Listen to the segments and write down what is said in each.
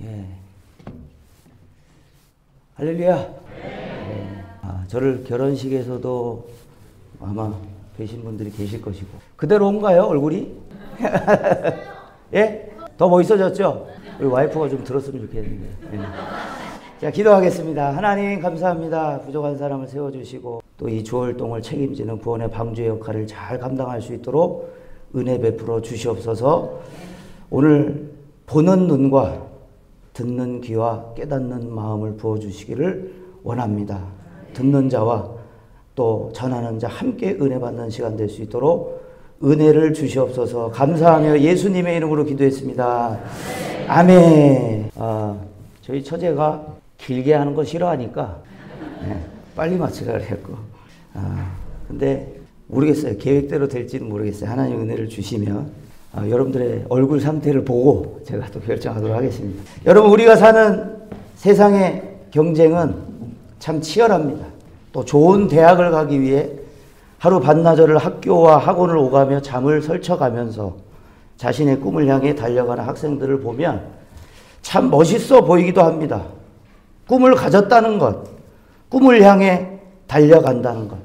예. 할렐루야. 네. 저를 결혼식에서도 아마 뵈신 분들이 계실 것이고 그대로인가요 얼굴이? 예? 더 멋있어졌죠? 우리 와이프가 좀 들었으면 좋겠는데. 예. 자, 기도하겠습니다. 하나님 감사합니다. 부족한 사람을 세워주시고 또 이 주월동을 책임지는 구원의 방주의 역할을 잘 감당할 수 있도록 은혜 베풀어 주시옵소서. 오늘 보는 눈과 듣는 귀와 깨닫는 마음을 부어주시기를 원합니다. 듣는 자와 또 전하는 자 함께 은혜 받는 시간 될 수 있도록 은혜를 주시옵소서. 감사하며 예수님의 이름으로 기도했습니다. 아멘. 저희 처제가 길게 하는 거 싫어하니까 빨리 마치라 그랬고 근데 모르겠어요. 계획대로 될지는 모르겠어요. 하나님 은혜를 주시면 여러분들의 얼굴 상태를 보고 제가 또 결정하도록 하겠습니다. 여러분, 우리가 사는 세상의 경쟁은 참 치열합니다. 또 좋은 대학을 가기 위해 하루 반나절을 학교와 학원을 오가며 잠을 설쳐가면서 자신의 꿈을 향해 달려가는 학생들을 보면 참 멋있어 보이기도 합니다. 꿈을 가졌다는 것, 꿈을 향해 달려간다는 것.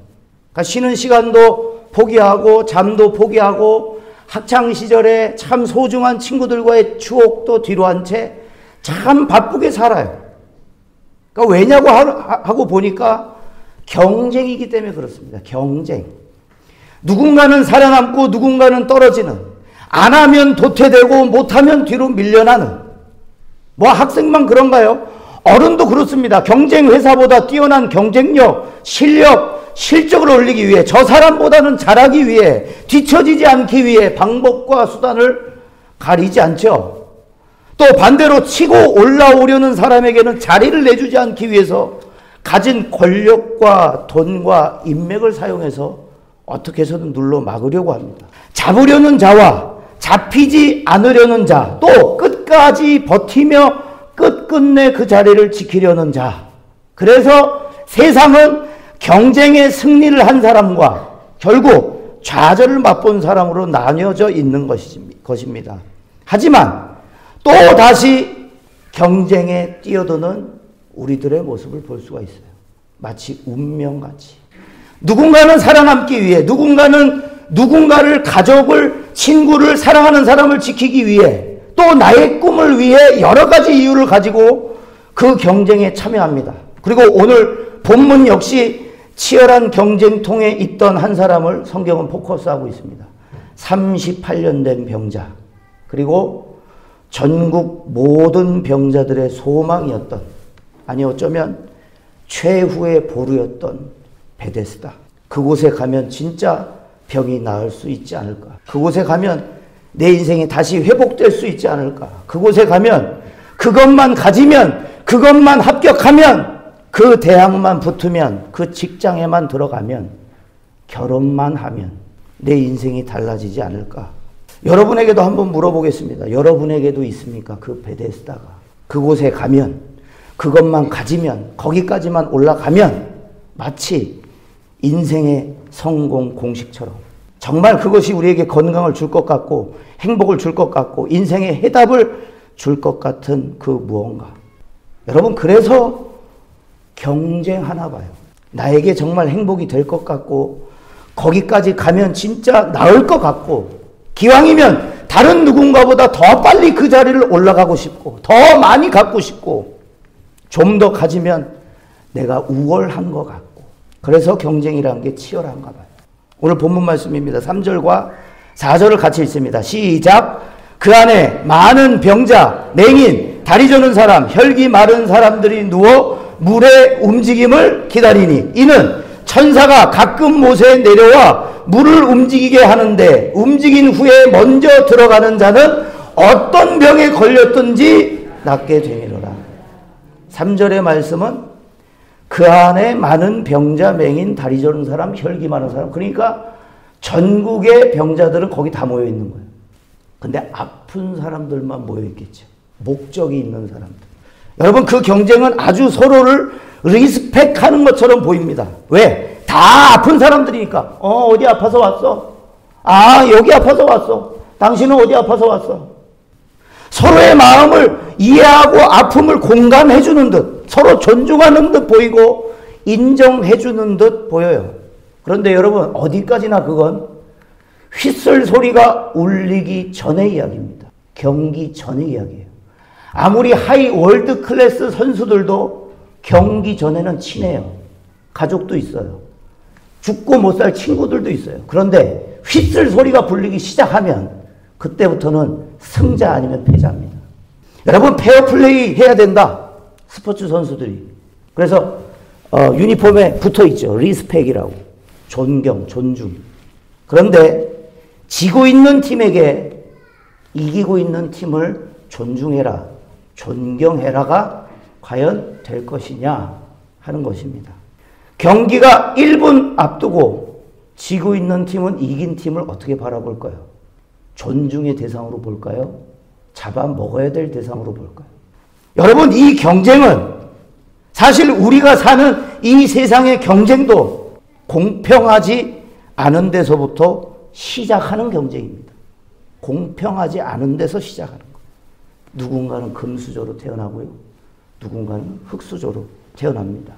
그러니까 쉬는 시간도 포기하고 잠도 포기하고 학창시절에 참 소중한 친구들과의 추억도 뒤로 한 채 참 바쁘게 살아요. 그러니까 왜냐고 하고 보니까 경쟁이기 때문에 그렇습니다. 경쟁. 누군가는 살아남고 누군가는 떨어지는, 안 하면 도태되고 못하면 뒤로 밀려나는, 뭐 학생만 그런가요? 어른도 그렇습니다. 경쟁 회사보다 뛰어난 경쟁력, 실력, 실적을 올리기 위해, 저 사람보다는 잘하기 위해, 뒤처지지 않기 위해 방법과 수단을 가리지 않죠. 또 반대로 치고 올라오려는 사람에게는 자리를 내주지 않기 위해서 가진 권력과 돈과 인맥을 사용해서 어떻게 해서든 눌러 막으려고 합니다. 잡으려는 자와 잡히지 않으려는 자, 또 끝까지 버티며 끝끝내 그 자리를 지키려는 자. 그래서 세상은 경쟁에 승리를 한 사람과 결국 좌절을 맛본 사람으로 나뉘어져 있는 것입니다. 하지만 또 다시 경쟁에 뛰어드는 우리들의 모습을 볼 수가 있어요. 마치 운명같이. 누군가는 살아남기 위해, 누군가는 누군가를, 가족을, 친구를, 사랑하는 사람을 지키기 위해, 또 나의 꿈을 위해 여러 가지 이유를 가지고 그 경쟁에 참여합니다. 그리고 오늘 본문 역시 치열한 경쟁통에 있던 한 사람을 성경은 포커스하고 있습니다. 38년 된 병자, 그리고 전국 모든 병자들의 소망이었던, 아니 어쩌면 최후의 보루였던 베데스다. 그곳에 가면 진짜 병이 나을 수 있지 않을까? 그곳에 가면 내 인생이 다시 회복될 수 있지 않을까? 그곳에 가면 그것만 가지면, 그것만 합격하면, 그 대학만 붙으면, 그 직장에만 들어가면, 결혼만 하면 내 인생이 달라지지 않을까? 여러분에게도 한번 물어보겠습니다. 여러분에게도 있습니까? 그 베데스다가. 그곳에 가면, 그것만 가지면, 거기까지만 올라가면 마치 인생의 성공 공식처럼 정말 그것이 우리에게 건강을 줄 것 같고 행복을 줄 것 같고 인생의 해답을 줄 것 같은 그 무언가. 여러분, 그래서 경쟁하나 봐요. 나에게 정말 행복이 될 것 같고 거기까지 가면 진짜 나을 것 같고 기왕이면 다른 누군가보다 더 빨리 그 자리를 올라가고 싶고 더 많이 갖고 싶고 좀 더 가지면 내가 우월한 것 같고, 그래서 경쟁이라는 게 치열한가 봐요. 오늘 본문 말씀입니다. 3절과 4절을 같이 읽습니다. 시작. 그 안에 많은 병자, 맹인, 다리 저는 사람, 혈기 마른 사람들이 누워 물의 움직임을 기다리니 이는 천사가 가끔 못에 내려와 물을 움직이게 하는데 움직인 후에 먼저 들어가는 자는 어떤 병에 걸렸든지 낫게 되리로라. 3절의 말씀은 그 안에 많은 병자, 맹인, 다리 저는 사람, 혈기 많은 사람, 그러니까 전국의 병자들은 거기 다 모여 있는 거예요. 근데 아픈 사람들만 모여 있겠죠. 목적이 있는 사람들. 여러분, 그 경쟁은 아주 서로를 리스펙하는 것처럼 보입니다. 왜? 다 아픈 사람들이니까. 어디 아파서 왔어? 여기 아파서 왔어. 당신은 어디 아파서 왔어? 서로의 마음을 이해하고 아픔을 공감해주는 듯, 서로 존중하는 듯 보이고 인정해주는 듯 보여요. 그런데 여러분, 어디까지나 그건 휘슬 소리가 울리기 전의 이야기입니다. 경기 전의 이야기예요. 아무리 하이 월드 클래스 선수들도 경기 전에는 친해요. 가족도 있어요. 죽고 못 살 친구들도 있어요. 그런데 휘슬 소리가 불리기 시작하면 그때부터는 승자 아니면 패자입니다. 여러분, 페어플레이 해야 된다. 스포츠 선수들이. 그래서 유니폼에 붙어있죠. 리스펙이라고. 존경, 존중. 그런데 지고 있는 팀에게 이기고 있는 팀을 존중해라, 존경해라가 과연 될 것이냐 하는 것입니다. 경기가 1분 앞두고 지고 있는 팀은 이긴 팀을 어떻게 바라볼까요? 존중의 대상으로 볼까요? 잡아먹어야 될 대상으로 볼까요? 여러분, 이 경쟁은 사실 우리가 사는 이 세상의 경쟁도 공평하지 않은 데서부터 시작하는 경쟁입니다. 공평하지 않은 데서 시작하는 거예요. 누군가는 금수저로 태어나고요. 누군가는 흙수저로 태어납니다.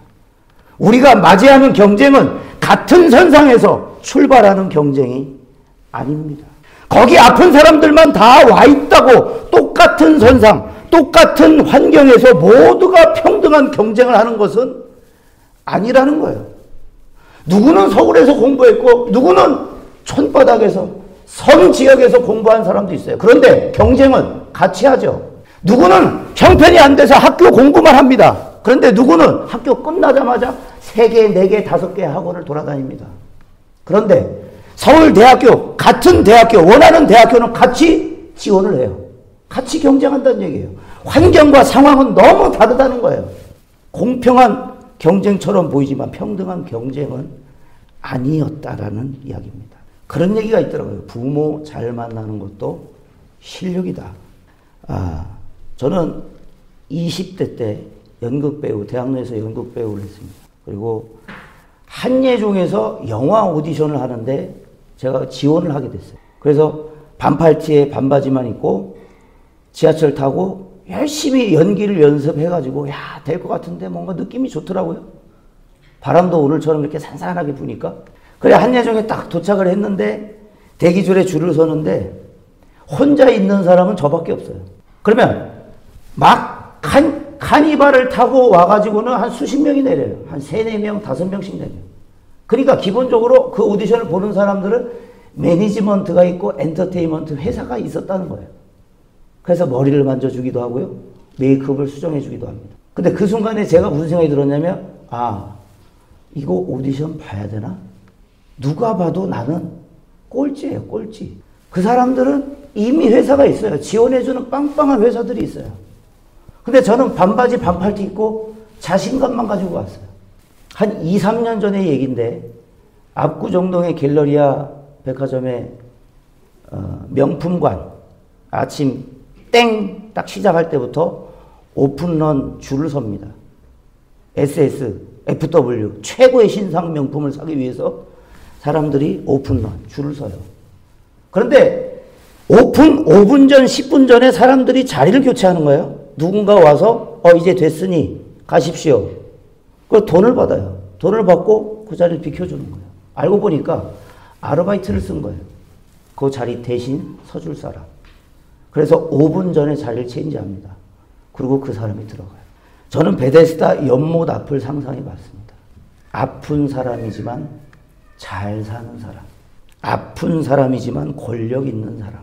우리가 맞이하는 경쟁은 같은 선상에서 출발하는 경쟁이 아닙니다. 거기 아픈 사람들만 다 와 있다고 똑같은 선상, 똑같은 환경에서 모두가 평등한 경쟁을 하는 것은 아니라는 거예요. 누구는 서울에서 공부했고 누구는 촌바닥에서 섬 지역에서 공부한 사람도 있어요. 그런데 경쟁은 같이 하죠. 누구는 형편이 안 돼서 학교 공부만 합니다. 그런데 누구는 학교 끝나자마자 3개, 4개, 5개 학원을 돌아다닙니다. 그런데 서울대학교, 같은 대학교, 원하는 대학교는 같이 지원을 해요. 같이 경쟁한다는 얘기예요. 환경과 상황은 너무 다르다는 거예요. 공평한 경쟁처럼 보이지만 평등한 경쟁은 아니었다라는 이야기입니다. 그런 얘기가 있더라고요. 부모 잘 만나는 것도 실력이다. 저는 20대 때 연극배우, 대학로에서 연극배우를 했습니다. 그리고 한예종에서 영화 오디션을 하는데 제가 지원을 하게 됐어요. 그래서 반팔티에 반바지만 입고 지하철 타고 열심히 연기를 연습해가지고 될 것 같은데 뭔가 느낌이 좋더라고요. 바람도 오늘처럼 이렇게 산산하게 부니까. 그래 한예종에 딱 도착을 했는데 대기줄에 줄을 서는데 혼자 있는 사람은 저밖에 없어요. 그러면 막 카니발을 타고 와가지고는 한 수십 명이 내려요. 한 3, 4명, 5명씩 내려요. 그러니까 기본적으로 그 오디션을 보는 사람들은 매니지먼트가 있고 엔터테인먼트 회사가 있었다는 거예요. 그래서 머리를 만져주기도 하고요. 메이크업을 수정해주기도 합니다. 근데 그 순간에 제가 무슨 생각이 들었냐면 이거 오디션 봐야 되나? 누가 봐도 나는 꼴찌예요. 꼴찌. 그 사람들은 이미 회사가 있어요. 지원해주는 빵빵한 회사들이 있어요. 근데 저는 반바지 반팔티 입고 자신감만 가지고 왔어요. 한 2, 3년 전의 얘기인데 압구정동의 갤러리아 백화점에 명품관 아침 땡 딱 시작할 때부터 오픈런 줄을 섭니다. SS, FW 최고의 신상 명품을 사기 위해서 사람들이 오픈런 줄을 서요. 그런데 오픈 5분 전, 10분 전에 사람들이 자리를 교체하는 거예요. 누군가 와서 이제 됐으니 가십시오. 그 돈을 받아요. 돈을 받고 그 자리를 비켜주는 거예요. 알고 보니까 아르바이트를 쓴 거예요. 그 자리 대신 서줄 사람. 그래서 5분 전에 자리를 체인지합니다. 그리고 그 사람이 들어가요. 저는 베데스다 연못 앞을 상상해 봤습니다. 아픈 사람이지만 잘 사는 사람. 아픈 사람이지만 권력 있는 사람.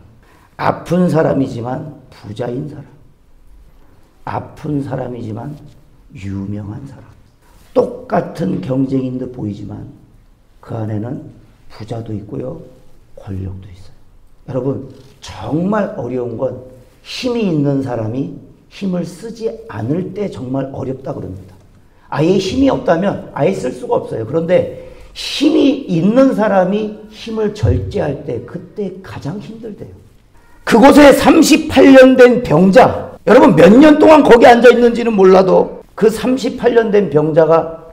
아픈 사람이지만 부자인 사람. 아픈 사람이지만 유명한 사람. 똑같은 경쟁인 듯 보이지만 그 안에는 부자도 있고요. 권력도 있어요. 여러분, 정말 어려운 건 힘이 있는 사람이 힘을 쓰지 않을 때 정말 어렵다 그럽니다. 아예 힘이 없다면 아예 쓸 수가 없어요. 그런데 힘이 있는 사람이 힘을 절제할 때 그때 가장 힘들대요. 그곳에 38년 된 병자, 여러분 몇 년 동안 거기 앉아 있는지는 몰라도 그 38년 된 병자가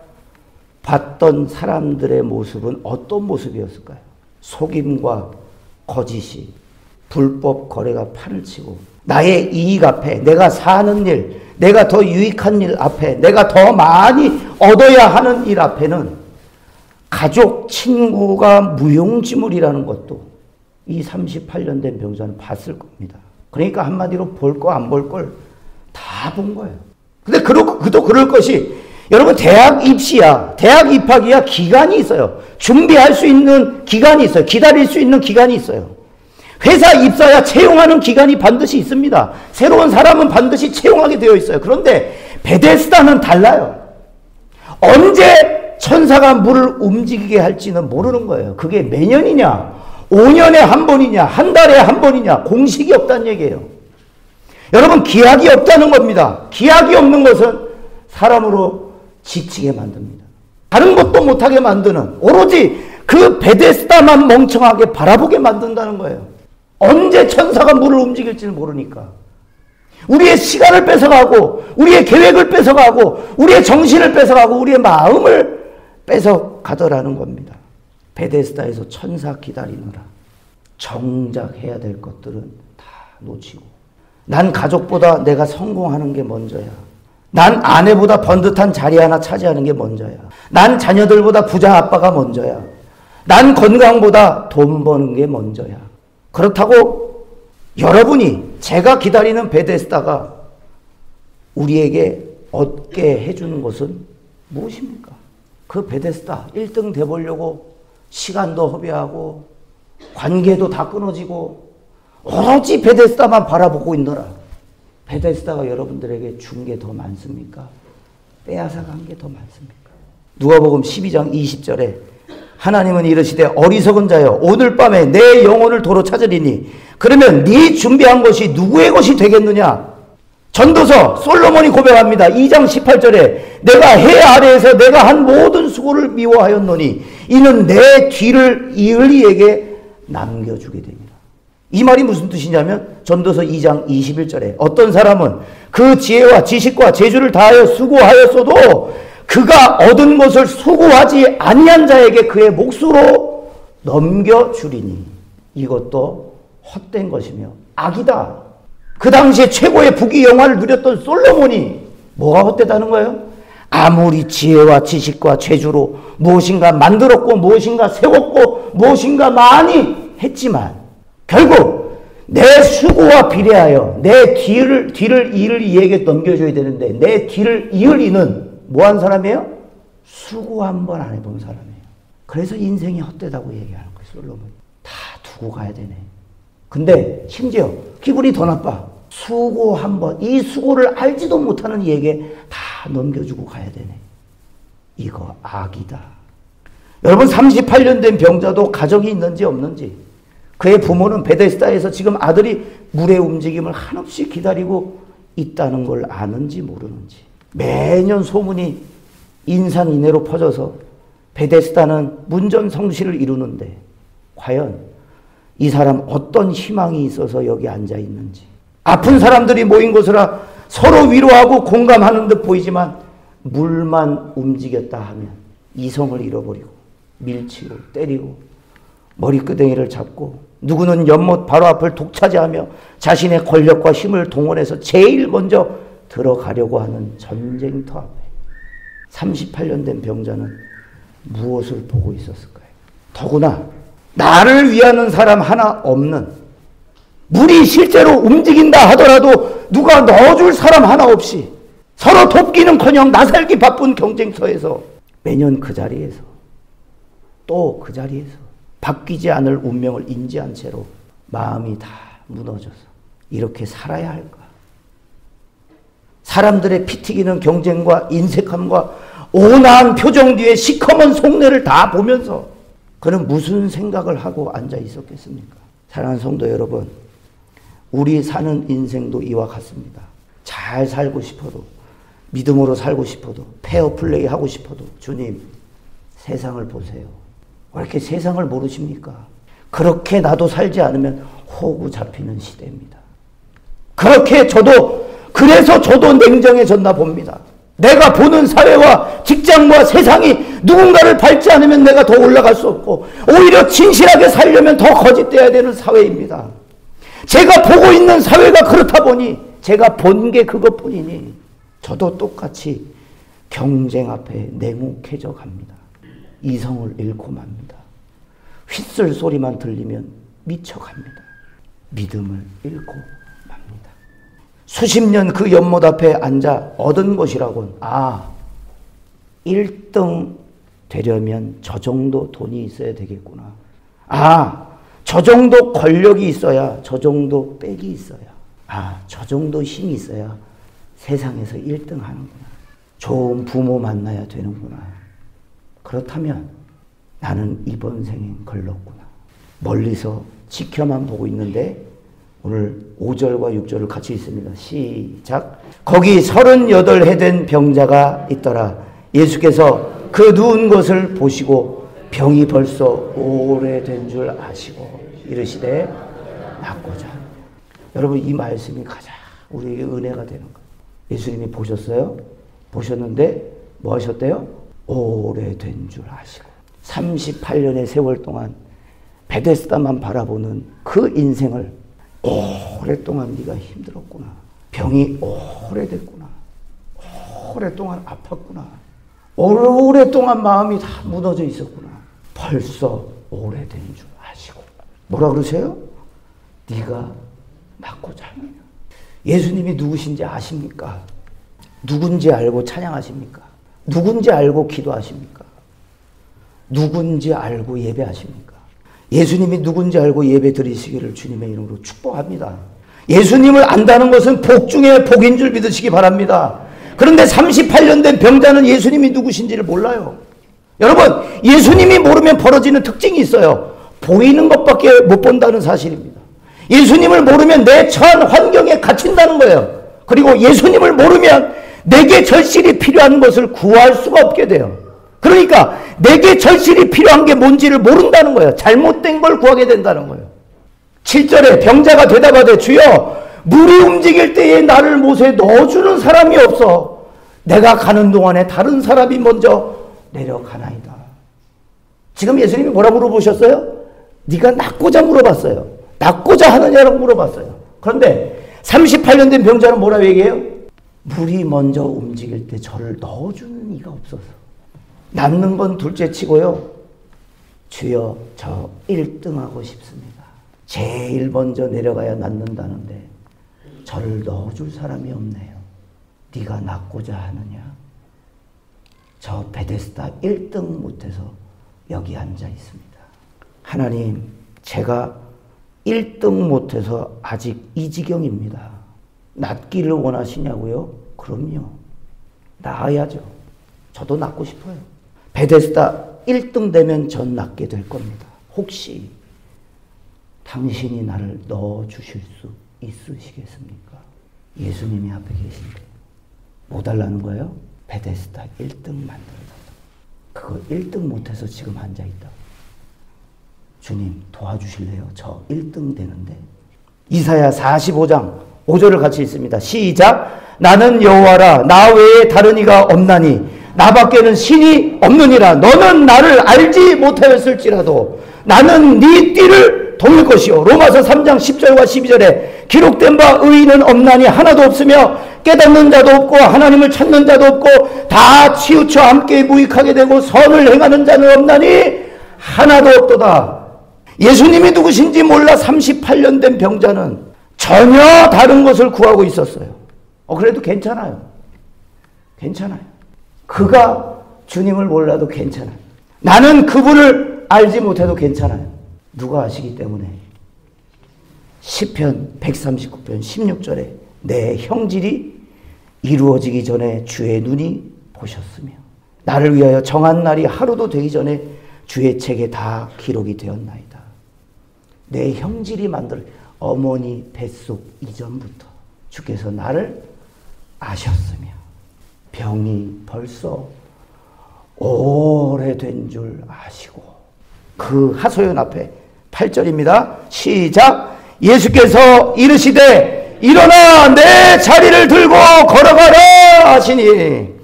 봤던 사람들의 모습은 어떤 모습이었을까요? 속임과 거짓이, 불법 거래가 판을 치고 나의 이익 앞에, 내가 사는 일, 내가 더 유익한 일 앞에, 내가 더 많이 얻어야 하는 일 앞에는 가족, 친구가 무용지물이라는 것도 이 38년 된 병자는 봤을 겁니다. 그러니까 한마디로 볼 거 안 볼 걸 다 본 거예요. 근데 그도 그럴 것이, 여러분 대학 입시야, 대학 입학이야 기간이 있어요. 준비할 수 있는 기간이 있어요. 기다릴 수 있는 기간이 있어요. 회사 입사야 채용하는 기간이 반드시 있습니다. 새로운 사람은 반드시 채용하게 되어 있어요. 그런데 베데스다는 달라요. 언제 천사가 물을 움직이게 할지는 모르는 거예요. 그게 매년이냐, 5년에 한 번이냐, 한 달에 한 번이냐, 공식이 없다는 얘기예요. 여러분 기약이 없다는 겁니다. 기약이 없는 것은 사람으로 지치게 만듭니다. 다른 것도 못하게 만드는, 오로지 그 베데스다만 멍청하게 바라보게 만든다는 거예요. 언제 천사가 물을 움직일지는 모르니까. 우리의 시간을 뺏어가고, 우리의 계획을 뺏어가고, 우리의 정신을 뺏어가고, 우리의 마음을 뺏어가더라는 겁니다. 베데스다에서 천사 기다리느라 정작 해야 될 것들은 다 놓치고, 난 가족보다 내가 성공하는 게 먼저야. 난 아내보다 번듯한 자리 하나 차지하는 게 먼저야. 난 자녀들보다 부자 아빠가 먼저야. 난 건강보다 돈 버는 게 먼저야. 그렇다고 여러분이, 제가 기다리는 베데스다가 우리에게 얻게 해주는 것은 무엇입니까? 그 베데스다 1등 돼보려고 시간도 허비하고 관계도 다 끊어지고 오로지 베데스다만 바라보고 있느라 베데스다가 여러분들에게 준 게 더 많습니까? 빼앗아간 게 더 많습니까? 누가복음 12장 20절에 하나님은 이르시되 어리석은 자여 오늘 밤에 내 영혼을 도로 찾으리니 그러면 네 준비한 것이 누구의 것이 되겠느냐? 전도서 솔로몬이 고백합니다. 2장 18절에 내가 해 아래에서 내가 한 모든 수고를 미워하였노니 이는 내 뒤를 이을 이에게 남겨주게 됩니다. 이 말이 무슨 뜻이냐면 전도서 2장 21절에 어떤 사람은 그 지혜와 지식과 재주를 다하여 수고하였어도 그가 얻은 것을 수고하지 아니한 자에게 그의 몫으로 넘겨주리니 이것도 헛된 것이며 악이다. 그 당시에 최고의 부귀 영화를 누렸던 솔로몬이 뭐가 헛되다는 거예요? 아무리 지혜와 지식과 재주로 무엇인가 만들었고 무엇인가 세웠고 무엇인가 많이 했지만 결국 내 수고와 비례하여 내 뒤를 이을 이에게 넘겨줘야 되는데 내 뒤를 이을 이는 뭐한 사람이에요? 수고 한 번 안 해본 사람이에요. 그래서 인생이 헛되다고 얘기하는 거예요. 솔로몬이. 다 두고 가야 되네. 근데 심지어 기분이 더 나빠. 수고 한 번, 이 수고를 알지도 못하는 이에게 다 넘겨주고 가야 되네. 이거 악이다. 여러분 38년 된 병자도 가족이 있는지 없는지, 그의 부모는 베데스다에서 지금 아들이 물의 움직임을 한없이 기다리고 있다는 걸 아는지 모르는지, 매년 소문이 인산인해로 퍼져서 베데스다는 문전성시를 이루는데 과연 이 사람 어떤 희망이 있어서 여기 앉아 있는지, 아픈 사람들이 모인 곳이라 서로 위로하고 공감하는 듯 보이지만 물만 움직였다 하면 이성을 잃어버리고 밀치고 때리고 머리끄댕이를 잡고 누구는 연못 바로 앞을 독차지하며 자신의 권력과 힘을 동원해서 제일 먼저 들어가려고 하는 전쟁터 앞에 38년 된 병자는 무엇을 보고 있었을까요? 더구나 나를 위하는 사람 하나 없는, 물이 실제로 움직인다 하더라도 누가 넣어줄 사람 하나 없이 서로 돕기는커녕 나살기 바쁜 경쟁터에서 매년 그 자리에서 또 그 자리에서 바뀌지 않을 운명을 인지한 채로 마음이 다 무너져서 이렇게 살아야 할까? 사람들의 피 튀기는 경쟁과 인색함과 온화한 표정 뒤에 시커먼 속내를 다 보면서 그는 무슨 생각을 하고 앉아 있었겠습니까? 사랑하는 성도 여러분, 우리 사는 인생도 이와 같습니다. 잘 살고 싶어도, 믿음으로 살고 싶어도, 페어플레이 하고 싶어도 주님 세상을 보세요. 왜 이렇게 세상을 모르십니까? 그렇게 나도 살지 않으면 호구 잡히는 시대입니다. 그래서 저도 냉정해졌나 봅니다. 내가 보는 사회와 직장과 세상이 누군가를 밟지 않으면 내가 더 올라갈 수 없고 오히려 진실하게 살려면 더 거짓돼야 되는 사회입니다. 제가 보고 있는 사회가 그렇다 보니 제가 본 게 그것뿐이니 저도 똑같이 경쟁 앞에 냉혹해져 갑니다. 이성을 잃고 맙니다. 휘슬 소리만 들리면 미쳐갑니다. 믿음을 잃고 맙니다. 수십 년 그 연못 앞에 앉아 얻은 것이라곤 1등 되려면 저 정도 돈이 있어야 되겠구나. 저 정도 권력이 있어야, 저 정도 빽이 있어야, 저 정도 힘이 있어야 세상에서 1등 하는구나. 좋은 부모 만나야 되는구나. 그렇다면 나는 이번 생엔 걸렀구나. 멀리서 지켜만 보고 있는데 오늘 5절과 6절을 같이 읽습니다. 시작. 거기 38해 된 병자가 있더라. 예수께서 그 누운 것을 보시고 병이 벌써 오래된 줄 아시고 이르시되 낫고자. 여러분, 이 말씀이 가장 우리에게 은혜가 되는 거예요. 예수님이 보셨어요? 보셨는데 뭐 하셨대요? 오래된 줄 아시고. 38년의 세월 동안 베데스다만 바라보는 그 인생을 오랫동안 네가 힘들었구나. 병이 오래됐구나. 오랫동안 아팠구나. 오랫동안 마음이 다 무너져 있었구나. 벌써 오래된 줄 아시고. 뭐라 그러세요? 네가 낫고자 하느냐. 예수님이 누구신지 아십니까? 누군지 알고 찬양하십니까? 누군지 알고 기도하십니까? 누군지 알고 예배하십니까? 예수님이 누군지 알고 예배 드리시기를 주님의 이름으로 축복합니다. 예수님을 안다는 것은 복 중에 복인 줄 믿으시기 바랍니다. 그런데 38년 된 병자는 예수님이 누구신지를 몰라요. 여러분, 예수님이 모르면 벌어지는 특징이 있어요. 보이는 것밖에 못 본다는 사실입니다. 예수님을 모르면 내 처한 환경에 갇힌다는 거예요. 그리고 예수님을 모르면 내게 절실히 필요한 것을 구할 수가 없게 돼요. 그러니까 내게 절실히 필요한 게 뭔지를 모른다는 거예요. 잘못된 걸 구하게 된다는 거예요. 7절에 병자가 대답하되 주여 물이 움직일 때에 나를 못에 넣어주는 사람이 없어. 내가 가는 동안에 다른 사람이 먼저 내려가나이다. 지금 예수님이 뭐라 물어보셨어요? 네가 낫고자 물어봤어요. 낫고자 하느냐라고 물어봤어요. 그런데 38년 된 병자는 뭐라고 얘기해요? 물이 먼저 움직일 때 저를 넣어주는 이가 없어서. 낫는 건 둘째 치고요. 주여 저 1등하고 싶습니다. 제일 먼저 내려가야 낫는다는데 저를 넣어줄 사람이 없네요. 네가 낫고자 하느냐? 저 베데스다 1등 못해서 여기 앉아 있습니다. 하나님, 제가 1등 못해서 아직 이 지경입니다. 낫기를 원하시냐고요? 그럼요. 나아야죠. 저도 낫고 싶어요. 베데스다 1등 되면 전 낫게 될 겁니다. 혹시 당신이 나를 넣어주실 수 있으시겠습니까? 예수님이 앞에 계신데 뭐 달라는 거예요? 베데스다 1등 만들어달라고. 그거 1등 못해서 지금 앉아있다고. 주님 도와주실래요? 저 1등 되는데. 이사야 45장 5절을 같이 읽습니다. 시작. 나는 여호와라 나 외에 다른 이가 없나니 나밖에는 신이 없느니라. 너는 나를 알지 못하였을지라도 나는 네 띠를 도울 것이요. 로마서 3장 10절과 12절에 기록된 바 의인은 없나니 하나도 없으며 깨닫는 자도 없고 하나님을 찾는 자도 없고 다 치우쳐 함께 무익하게 되고 선을 행하는 자는 없나니 하나도 없도다. 예수님이 누구신지 몰라 38년 된 병자는 전혀 다른 것을 구하고 있었어요. 그래도 괜찮아요. 괜찮아요. 그가 주님을 몰라도 괜찮아요. 나는 그분을 알지 못해도 괜찮아요. 누가 아시기 때문에. 시편 139편 16절에 내 형질이 이루어지기 전에 주의 눈이 보셨으며 나를 위하여 정한 날이 하루도 되기 전에 주의 책에 다 기록이 되었나이다. 내 형질이 만들 어머니 뱃속 이전부터 주께서 나를 아셨으며 병이 벌써 오래된 줄 아시고. 그 하소연 앞에 8절입니다. 시작. 예수께서 이르시되 일어나 내 자리를 들고 걸어가라 하시니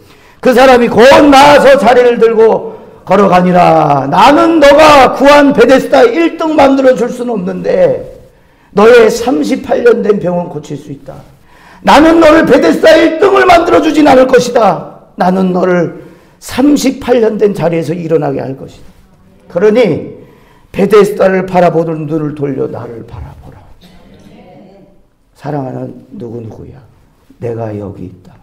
그 사람이 곧 나아서 자리를 들고 걸어가니라. 나는 너가 구한 베데스다 1등 만들어 줄 수는 없는데 너의 38년 된 병은 고칠 수 있다. 나는 너를 베데스다 1등을 만들어주진 않을 것이다. 나는 너를 38년 된 자리에서 일어나게 할 것이다. 그러니 베데스다를 바라보는 눈을 돌려 나를 바라보라. 사랑하는 누구누구야, 내가 여기 있다.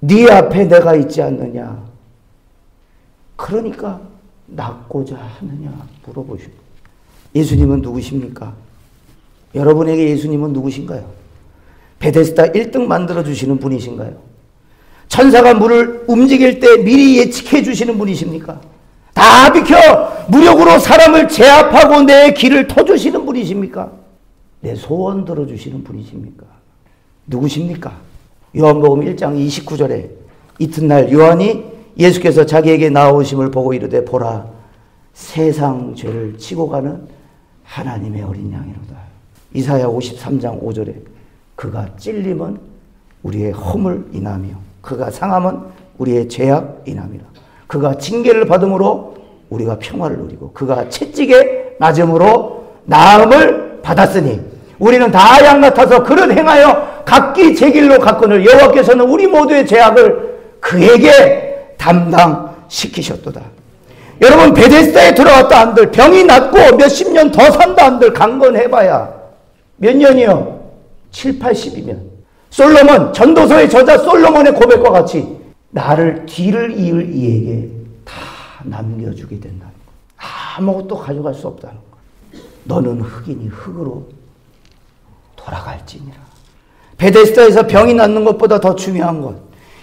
네 앞에 내가 있지 않느냐. 그러니까 낫고자 하느냐 물어보시고. 예수님은 누구십니까? 여러분에게 예수님은 누구신가요? 베데스다 1등 만들어주시는 분이신가요? 천사가 물을 움직일 때 미리 예측해 주시는 분이십니까? 다 비켜! 무력으로 사람을 제압하고 내 길을 터주시는 분이십니까? 내 소원 들어주시는 분이십니까? 누구십니까? 요한복음 1장 29절에 이튿날 요한이 예수께서 자기에게 나오심을 보고 이르되 보라, 세상 죄를 치고 가는 하나님의 어린 양이로다. 이사야 53장 5절에 그가 찔림은 우리의 허물 인하며 그가 상함은 우리의 죄악 인함이라. 그가 징계를 받음으로 우리가 평화를 누리고 그가 채찍에 맞음으로 나음을 받았으니 우리는 다 양 같아서 그릇 행하여 각기 제 길로 갔거늘 여호와께서는 우리 모두의 죄악을 그에게 담당시키셨도다. 여러분, 베데스다에 들어왔다 한들, 병이 낫고 몇십 년 더 산다 한들 강건해봐야 몇 년이요? 7, 80이면 솔로몬, 전도서의 저자 솔로몬의 고백과 같이 나를 뒤를 이을 이에게 다 남겨주게 된다는 거. 아무것도 가져갈 수 없다는 거. 너는 흙이니 흙으로 돌아갈지니라. 베데스다에서 병이 낫는 것보다 더 중요한 것,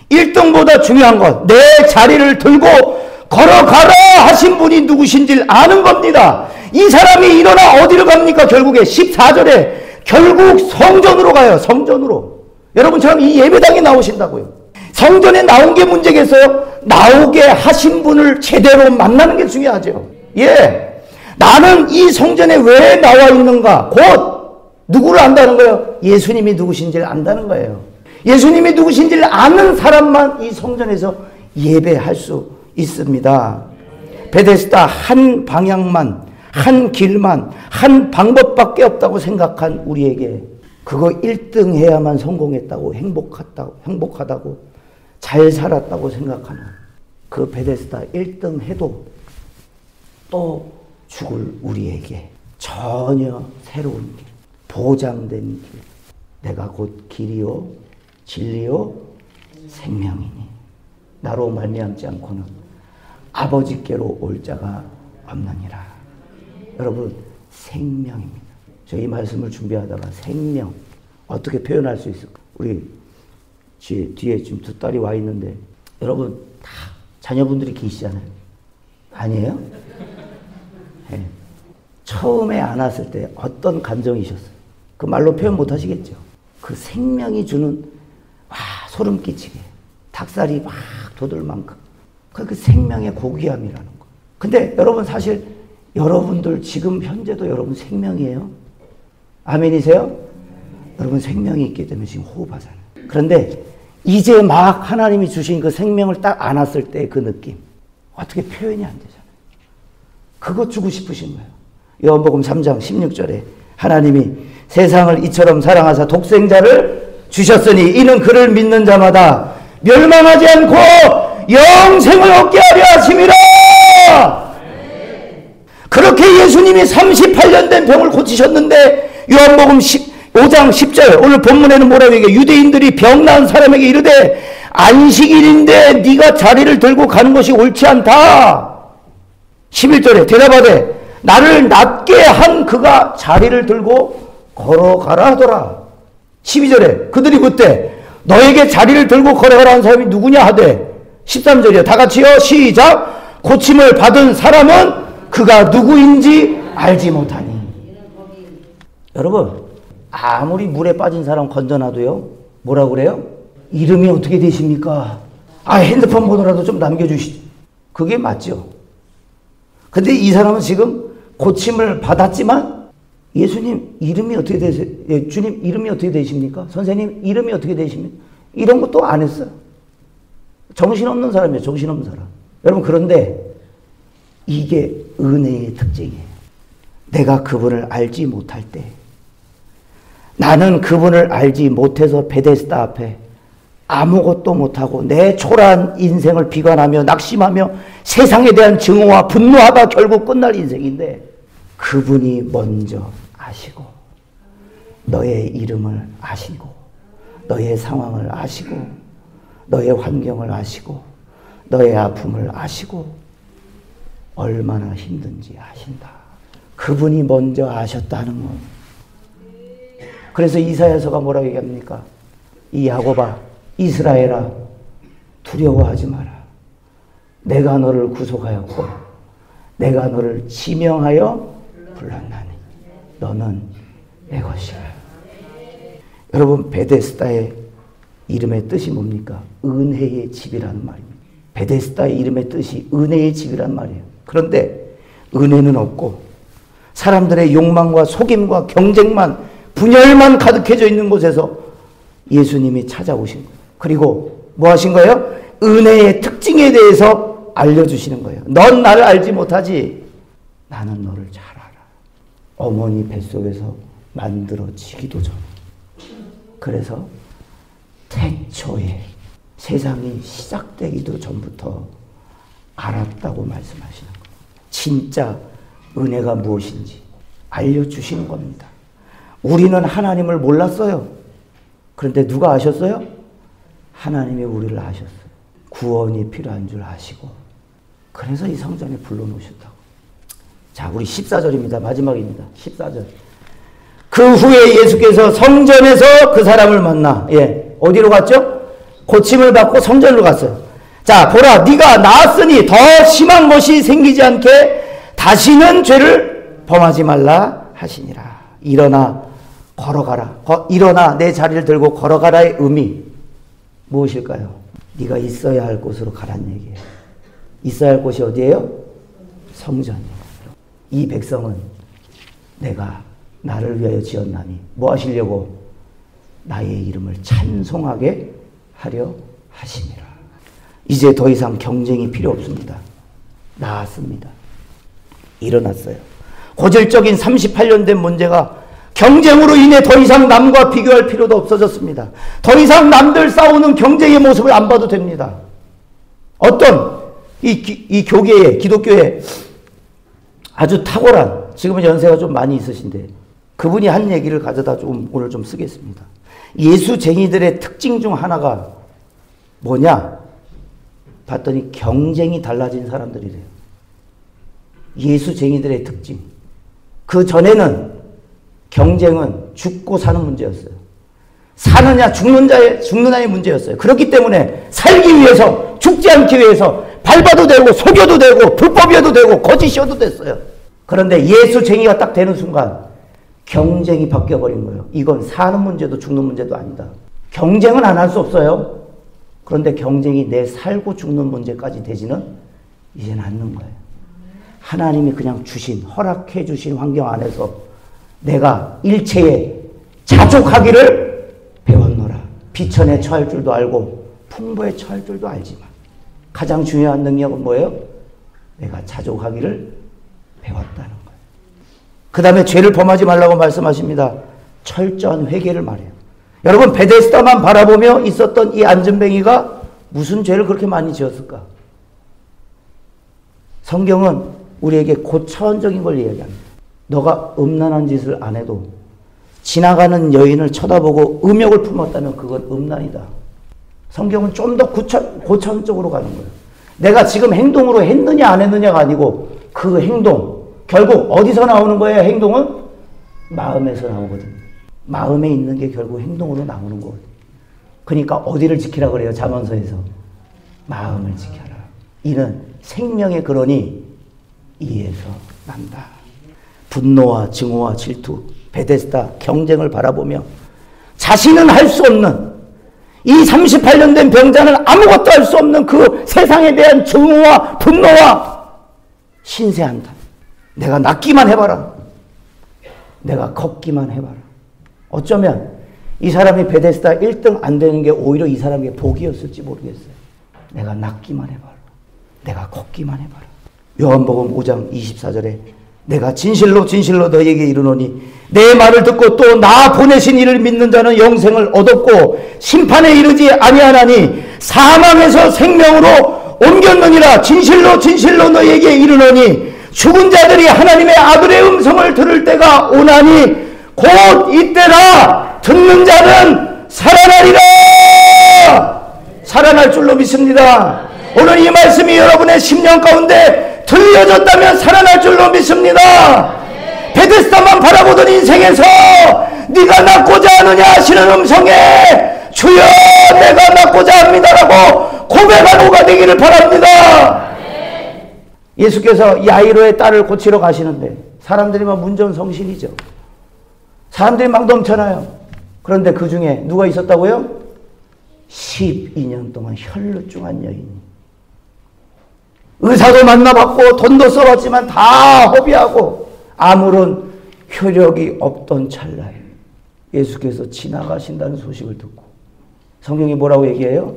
1등보다 중요한 것, 내 자리를 들고 걸어가라 하신 분이 누구신지를 아는 겁니다. 이 사람이 일어나 어디로 갑니까? 결국에 14절에 결국 성전으로 가요. 성전으로. 여러분처럼 이 예배당에 나오신다고요. 성전에 나온 게 문제겠어요? 나오게 하신 분을 제대로 만나는 게 중요하죠. 예. 나는 이 성전에 왜 나와 있는가? 곧 누구를 안다는 거예요? 예수님이 누구신지를 안다는 거예요. 예수님이 누구신지를 아는 사람만 이 성전에서 예배할 수 있습니다. 베데스다 한 방향만, 한 길만, 한 방법밖에 없다고 생각한 우리에게 그거 1등 해야만 성공했다고, 행복하다고, 잘 살았다고 생각하는 그 베데스다 1등 해도 또 죽을 우리에게 전혀 새로운 길, 보장된 길, 내가 곧 길이요 진리요 생명이니 나로 말미암지 않고는 아버지께로 올 자가 없느니라. 여러분, 생명입니다. 저희 말씀을 준비하다가 생명 어떻게 표현할 수 있을까? 우리 뒤에 지금 두 딸이 와 있는데 여러분 다 자녀분들이 계시잖아요. 아니에요? 네. 처음에 안았을 때 어떤 감정이셨어요? 그 말로 표현 못 하시겠죠? 그 생명이 주는 소름 끼치게 닭살이 막 돋을 만큼 그 생명의 고귀함이라는 거. 근데 여러분 사실 여러분들 지금 현재도 여러분 생명이에요. 아멘이세요? 여러분 생명이 있기 때문에 지금 호흡하잖아요. 그런데 이제 막 하나님이 주신 그 생명을 딱 안았을 때 그 느낌 어떻게 표현이 안 되잖아요. 그거 주고 싶으신 거예요. 요한복음 3장 16절에 하나님이 세상을 이처럼 사랑하사 독생자를 주셨으니 이는 그를 믿는 자마다 멸망하지 않고 영생을 얻게 하려 하심이라. 그렇게 예수님이 38년 된 병을 고치셨는데 요한복음 5장 10절 오늘 본문에는 뭐라고 얘기해요? 유대인들이 병 나은 사람에게 이르되 안식일인데 네가 자리를 들고 가는 것이 옳지 않다. 11절에 대답하되 나를 낫게 한 그가 자리를 들고 걸어가라 하더라. 12절에 그들이 묻되 너에게 자리를 들고 걸어가라 한 사람이 누구냐 하되 13절이요. 다 같이요. 시작. 고침을 받은 사람은 그가 누구인지 알지 못하니. 여러분 아무리 물에 빠진 사람 건져놔도요 뭐라고 그래요? 이름이 어떻게 되십니까? 핸드폰 번호라도 좀 남겨주시죠. 그게 맞죠. 근데 이 사람은 지금 고침을 받았지만 예수님 이름이 어떻게 되세요? 예, 주님 이름이 어떻게 되십니까? 선생님 이름이 어떻게 되십니까? 이런 것도 안 했어요. 정신없는 사람이에요. 정신없는 사람. 여러분 그런데 이게 은혜의 특징이에요. 내가 그분을 알지 못할 때 나는 그분을 알지 못해서 베데스다 앞에 아무것도 못하고 내 초라한 인생을 비관하며 낙심하며 세상에 대한 증오와 분노하다 결국 끝날 인생인데, 그분이 먼저 아시고 너의 이름을 아시고 너의 상황을 아시고 너의 환경을 아시고 너의 아픔을 아시고 얼마나 힘든지 아신다. 그분이 먼저 아셨다는 것. 그래서 이사야서가 뭐라고 얘기합니까? 이 야곱아, 이스라엘아, 두려워하지 마라. 내가 너를 구속하였고 내가 너를 지명하여 불렀나니 너는 내 것이라. 여러분, 베데스다의 이름의 뜻이 뭡니까? 은혜의 집이라는 말입니다. 베데스다의 이름의 뜻이 은혜의 집이란 말이에요. 그런데 은혜는 없고 사람들의 욕망과 속임과 경쟁만, 분열만 가득해져 있는 곳에서 예수님이 찾아오신 거예요. 그리고 뭐 하신 거예요? 은혜의 특징에 대해서 알려주시는 거예요. 넌 나를 알지 못하지, 나는 너를 잘 알아. 어머니 뱃속에서 만들어지기도 전, 그래서 태초에 세상이 시작되기도 전부터 알았다고 말씀하시는 거예요. 진짜 은혜가 무엇인지 알려주시는 겁니다. 우리는 하나님을 몰랐어요. 그런데 누가 아셨어요? 하나님이 우리를 아셨어요. 구원이 필요한 줄 아시고, 그래서 이 성전에 불러놓으셨다고. 자, 우리 14절입니다. 마지막입니다. 14절. 그 후에 예수께서 성전에서 그 사람을 만나, 어디로 갔죠? 고침을 받고 성전으로 갔어요. 자, 보라, 네가 나았으니 더 심한 것이 생기지 않게 다시는 죄를 범하지 말라 하시니라. 일어나 걸어가라. 일어나 내 자리를 들고 걸어가라의 의미 무엇일까요? 네가 있어야 할 곳으로 가라는 얘기예요. 있어야 할 곳이 어디예요? 성전이에요. 이 백성은 내가 나를 위하여 지었나니 뭐 하시려고? 나의 이름을 찬송하게 하려 하심이라. 이제 더 이상 경쟁이 필요 없습니다. 나았습니다. 일어났어요. 고질적인 38년 된 문제가 경쟁으로 인해 더 이상 남과 비교할 필요도 없어졌습니다. 더 이상 남들 싸우는 경쟁의 모습을 안 봐도 됩니다. 어떤 이 교계에, 기독교에 아주 탁월한, 지금은 연세가 좀 많이 있으신데 그분이 한 얘기를 가져다 오늘 좀 쓰겠습니다. 예수쟁이들의 특징 중 하나가 뭐냐? 봤더니 경쟁이 달라진 사람들이래요. 예수쟁이들의 특징. 그 전에는 경쟁은 죽고 사는 문제였어요. 사느냐 죽느냐의 문제였어요. 그렇기 때문에 살기 위해서, 죽지 않기 위해서 밟아도 되고 속여도 되고 불법이어도 되고 거짓이어도 됐어요. 그런데 예수쟁이가 딱 되는 순간 경쟁이 바뀌어버린 거예요. 이건 사는 문제도 죽는 문제도 아니다. 경쟁은 안 할 수 없어요. 그런데 경쟁이 내 살고 죽는 문제까지 되지는 이제는 않는 거예요. 하나님이 그냥 주신, 허락해 주신 환경 안에서 내가 일체에 자족하기를 배웠노라. 비천에 처할 줄도 알고 풍부에 처할 줄도 알지만 가장 중요한 능력은 뭐예요? 내가 자족하기를 배웠다는 거예요. 그 다음에 죄를 범하지 말라고 말씀하십니다. 철저한 회개를 말해요. 여러분, 베데스다만 바라보며 있었던 이 안전뱅이가 무슨 죄를 그렇게 많이 지었을까? 성경은 우리에게 고차원적인 걸 이야기합니다. 너가 음란한 짓을 안 해도 지나가는 여인을 쳐다보고 음욕을 품었다면 그건 음란이다. 성경은 좀 더 고차원적으로 가는 거예요. 내가 지금 행동으로 했느냐 안 했느냐가 아니고 그 행동, 결국 어디서 나오는 거예요? 행동은 마음에서 나오거든요. 마음에 있는 게 결국 행동으로 나오는 거예요. 그러니까 어디를 지키라 그래요? 잠언서에서 마음을 지켜라. 이는 생명의 근원이 이에서 난다. 분노와 증오와 질투, 베데스다 경쟁을 바라보며 자신은 할 수 없는, 이 38년 된 병자는 아무것도 할 수 없는 그 세상에 대한 증오와 분노와 신세한탄. 내가 낫기만 해봐라. 내가 걷기만 해봐라. 어쩌면 이 사람이 베데스다 1등 안 되는 게 오히려 이 사람에게 복이었을지 모르겠어요. 내가 낫기만 해봐라. 내가 걷기만 해봐라. 요한복음 5장 24절에 내가 진실로 진실로 너에게 이르노니 내 말을 듣고 또 나 보내신 이를 믿는 자는 영생을 얻었고 심판에 이르지 아니하나니 사망에서 생명으로 옮겼느니라. 진실로 진실로 너에게 이르노니 죽은 자들이 하나님의 아들의 음성을 들을 때가 오나니 곧 이때라. 듣는 자는 살아나리라. 살아날 줄로 믿습니다. 오늘 이 말씀이 여러분의 심령 가운데 들려졌다면 살아날 줄로 믿습니다. 베데스다만 바라보던 인생에서 네가 낫고자 하느냐 하시는 음성에 주여 내가 낫고자 합니다라고 고백하는 후가 되기를 바랍니다. 예수께서 야이로의 딸을 고치러 가시는데 사람들이 막 문전성실이죠. 사람들이 막 넘쳐나요. 그런데 그 중에 누가 있었다고요? 12년 동안 혈루증한 여인이. 의사도 만나봤고 돈도 써봤지만 다 허비하고 아무런 효력이 없던 찰나에 예수께서 지나가신다는 소식을 듣고 성경이 뭐라고 얘기해요?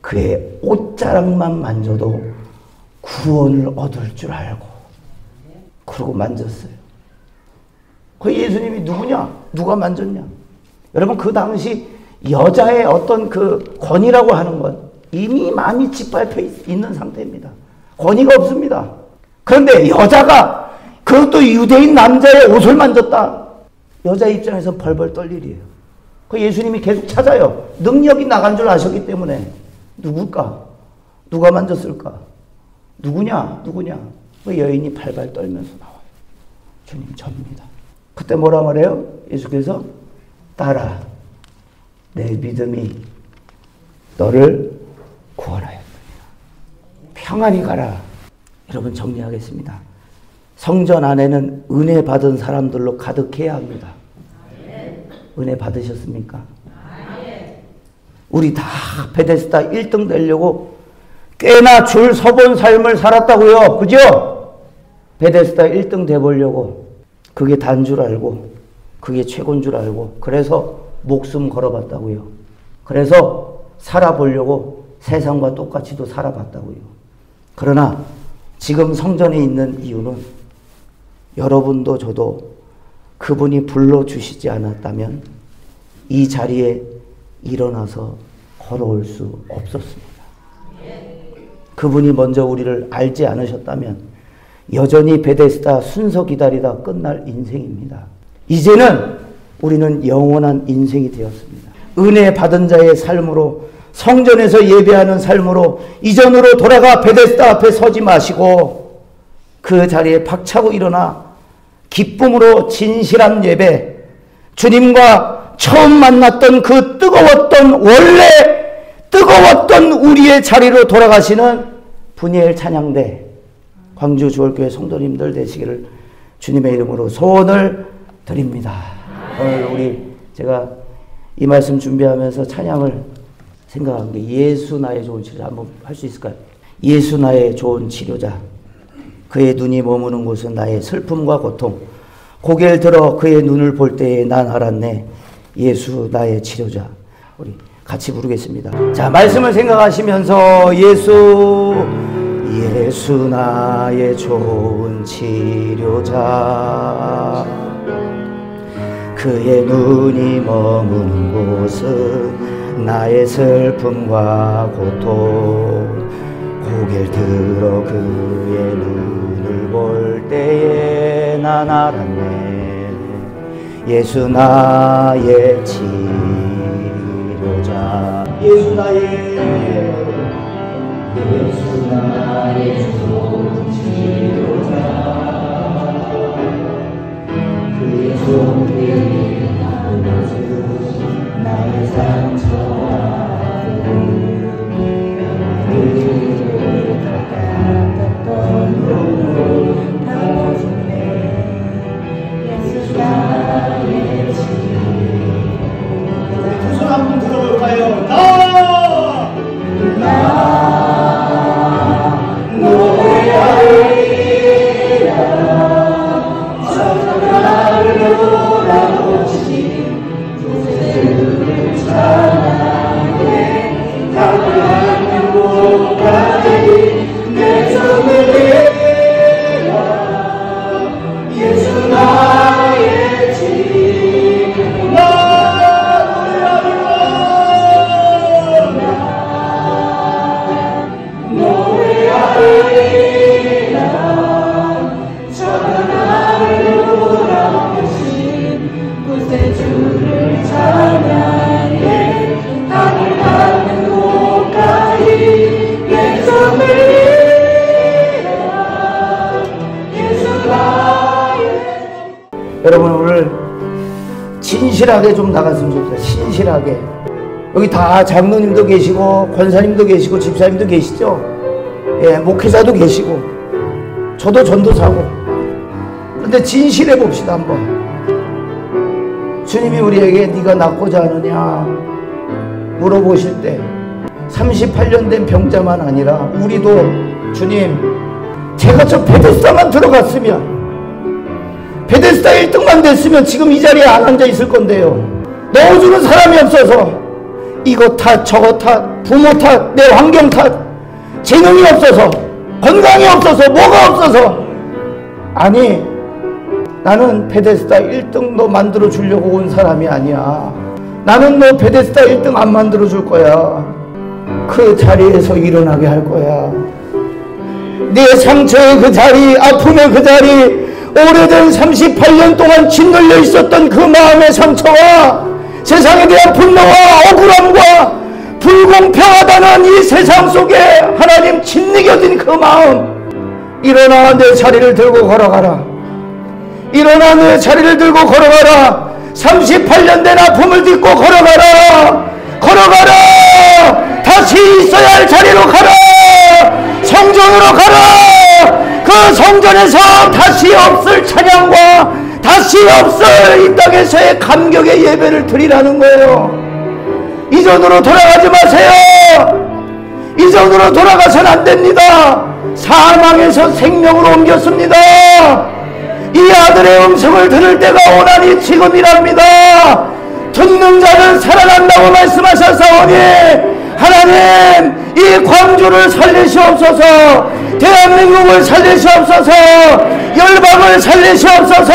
그의 옷자락만 만져도 구원을 얻을 줄 알고 그러고 만졌어요. 그 예수님이 누구냐? 누가 만졌냐? 여러분 그 당시 여자의 어떤 그 권위라고 하는 건 이미 많이 짓밟혀 있는 상태입니다. 권위가 없습니다. 그런데 여자가 그것도 유대인 남자의 옷을 만졌다. 여자 입장에서 벌벌 떨 일이에요. 그 예수님이 계속 찾아요. 능력이 나간 줄 아셨기 때문에 누굴까? 누가 만졌을까? 누구냐? 누구냐? 그 여인이 발발 떨면서 나와요. 주님 접니다. 그때 뭐라 말해요? 예수께서 딸아 내 믿음이 너를 구원하였느니라. 평안히 가라. 여러분 정리하겠습니다. 성전 안에는 은혜 받은 사람들로 가득해야 합니다. 은혜 받으셨습니까? 우리 다 베데스다 1등 되려고 꽤나 줄 서본 삶을 살았다고요. 그죠? 베데스다 1등 돼보려고 그게 단 줄 알고 그게 최고인 줄 알고 그래서 목숨 걸어봤다고요. 그래서 살아보려고 세상과 똑같이도 살아봤다고요. 그러나 지금 성전에 있는 이유는 여러분도 저도 그분이 불러주시지 않았다면 이 자리에 일어나서 걸어올 수 없었습니다. 그분이 먼저 우리를 알지 않으셨다면 여전히 베데스다 순서 기다리다 끝날 인생입니다. 이제는 우리는 영원한 인생이 되었습니다. 은혜 받은 자의 삶으로 성전에서 예배하는 삶으로 이전으로 돌아가 베데스다 앞에 서지 마시고 그 자리에 박차고 일어나 기쁨으로 진실한 예배, 주님과 처음 만났던 그 원래 뜨거웠던 우리의 자리로 돌아가시는 분이엘 찬양대 광주 주월교회 성도님들 되시기를 주님의 이름으로 소원을 드립니다. 오늘 제가 이 말씀 준비하면서 찬양을 생각한 게 예수 나의 좋은 치료자 한번 할 수 있을까요? 예수 나의 좋은 치료자. 그의 눈이 머무는 곳은 나의 슬픔과 고통. 고개를 들어 그의 눈을 볼 때에 난 알았네. 예수 나의 치료자. 우리 같이 부르겠습니다. 자, 말씀을 생각하시면서 예수 나의 좋은 치료자. 그의 눈이 머무는 곳은 나의 슬픔과 고통. 고개를 들어 그의 눈을 볼 때에 난 알았네. 예수 나의 치료자. 예수 나의 좋은 치료자. 그의 손길이 나눠준 나의 상처와 그를 닦았던 눈물 닦아주네. 예수 나의 치료자. 두 손 한번 들어볼까요? 여러분 오늘 진실하게 좀 나갔으면 좋겠다. 신실하게. 여기 다 장로님도 계시고 권사님도 계시고 집사님도 계시죠. 예, 목회자도 계시고 저도 전도사고. 그런데 진실해 봅시다 한번. 주님이 우리에게 네가 낫고자 하느냐 물어보실 때 38년 된 병자만 아니라 우리도 주님, 제가 저 베데스다만 들어갔으면, 베데스다 1등만 됐으면 지금 이 자리에 안 앉아 있을 건데요. 넣어주는 사람이 없어서 이거 탓 저거 탓 부모 탓 내 환경 탓 재능이 없어서 건강이 없어서 뭐가 없어서. 아니, 나는 베데스다 1등 너 만들어 주려고 온 사람이 아니야. 나는 너 베데스다 1등 안 만들어 줄 거야. 그 자리에서 일어나게 할 거야. 내 상처의 그 자리, 아픔의 그 자리, 오래된 38년 동안 짓눌려 있었던 그 마음의 상처와 세상에 대한 분노와 억울함과 불공평하다는 이 세상 속에 하나님 짓이겨진 그 마음, 일어나 내 자리를 들고 걸어가라. 일어나 내 자리를 들고 걸어가라. 38년 된 아픔을 딛고 걸어가라. 걸어가라. 다시 있어야 할 자리로 가라. 성전으로 가라. 그 성전에서 다시 없을 찬양과 다시 없을 이 땅에서의 감격의 예배를 드리라는 거예요. 이전으로 돌아가지 마세요. 이전으로 돌아가서는 안 됩니다. 사망에서 생명으로 옮겼습니다. 이 아들의 음성을 들을 때가 오나니 지금이랍니다. 듣는 자는 살아난다고 말씀하셨사오니 하나님, 이 광주를 살리시옵소서. 대한민국을 살리시옵소서. 열방을 살리시옵소서.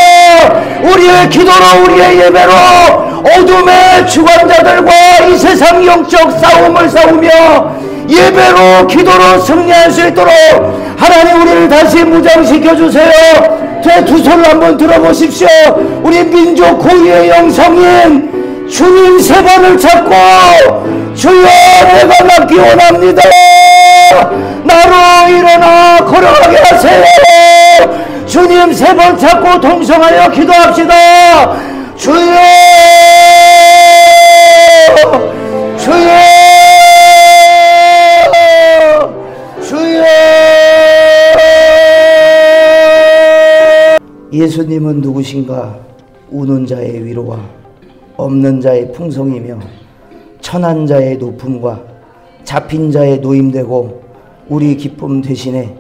우리의 기도로, 우리의 예배로 어둠의 주관자들과 이 세상 영적 싸움을 싸우며 예배로, 기도로 승리할 수 있도록 하나님 우리를 다시 무장시켜 주세요. 제 두 손을 한번 들어보십시오. 우리 민족 고유의 영성인 주님 세 번을 찾고, 주여 내가 낫기 원합니다. 나로 일어나 걸어가게 하세요. 주님 세 번 찾고 동성하여 기도합시다. 주여, 주여, 주여. 예수님은 누구신가? 우는 자의 위로와 없는 자의 풍성이며 천한 자의 높음과 잡힌 자의 노임되고 우리 기쁨 대신에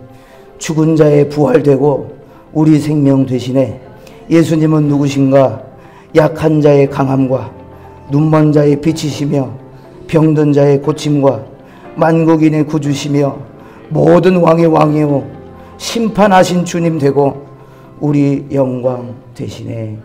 죽은 자의 부활되고 우리 생명 대신에. 예수님은 누구신가? 약한 자의 강함과 눈먼 자의 빛이시며 병든 자의 고침과 만국인의 구주시며 모든 왕의 왕이요 심판하신 주님 되고 우리 영광 대신에.